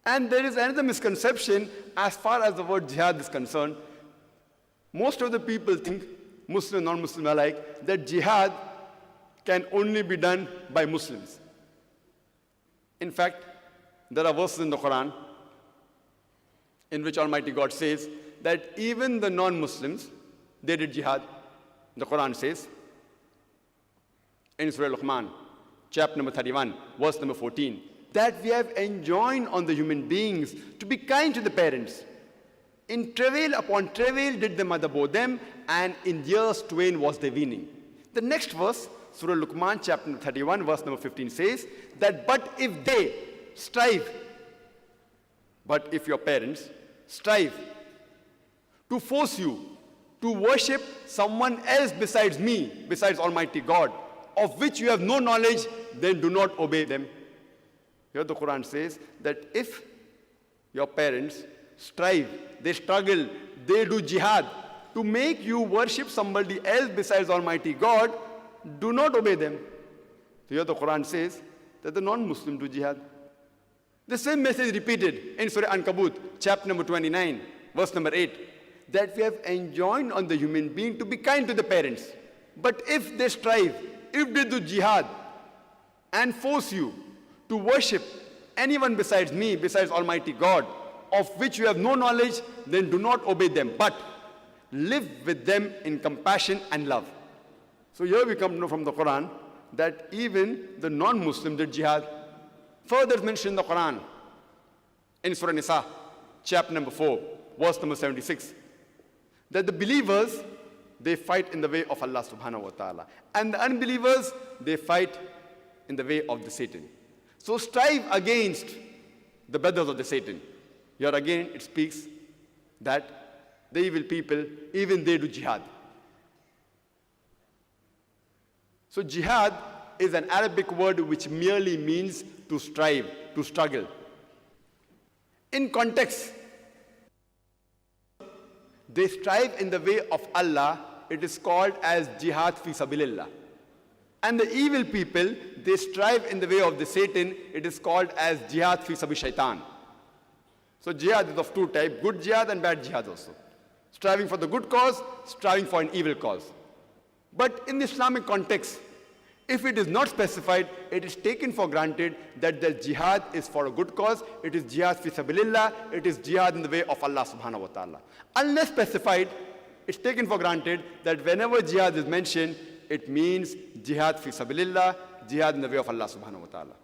And there is another misconception as far as the word jihad is concerned. Most of the people think, Muslim, non-Muslim alike, that jihad can only be done by Muslims. In fact, there are verses in the Quran in which Almighty God says that even the non-Muslims, they did jihad. The Quran says in Surah Luqman, chapter number 31, verse number 14, that we have enjoined on the human beings to be kind to the parents. In travail upon travail did the mother bore them, and in years twain was their weaning. The next verse, Surah Luqman, chapter 31, verse number 15 says that, but if they strive, but if your parents strive to force you to worship someone else besides me, besides Almighty God, of which you have no knowledge, then do not obey them. Here the Quran says that if your parents strive, they struggle, they do jihad to make you worship somebody else besides Almighty God, do not obey them. So here the Quran says that the non-Muslim do jihad. The same message repeated in Surah Ankabut, chapter number 29, verse number 8, that we have enjoined on the human being to be kind to the parents. But if they strive, if they do jihad and force you to worship anyone besides me, besides Almighty God, of which you have no knowledge, then do not obey them, but live with them in compassion and love. So here we come to know from the Quran that even the non-Muslim did jihad. Further mentioned in the Quran in Surah Nisa, chapter number 4, verse number 76, that the believers, they fight in the way of Allah subhanahu wa ta'ala, and the unbelievers, they fight in the way of the Satan. So strive against the brothers of the Satan. Here again it speaks that the evil people, even they do jihad. So jihad is an Arabic word which merely means to strive, to struggle. In context, they strive in the way of Allah, it is called as jihad fi sabilillah. And the evil people, they strive in the way of the Satan, it is called as jihad fi sabi shaitan. So jihad is of two types, good jihad and bad jihad also. Striving for the good cause, striving for an evil cause. But in the Islamic context, if it is not specified, it is taken for granted that the jihad is for a good cause, it is jihad fi sabilillah, it is jihad in the way of Allah subhanahu wa ta'ala. Unless specified, it's taken for granted that whenever jihad is mentioned, it means jihad fi sabilillah, jihad in the way of Allah subhanahu wa ta'ala.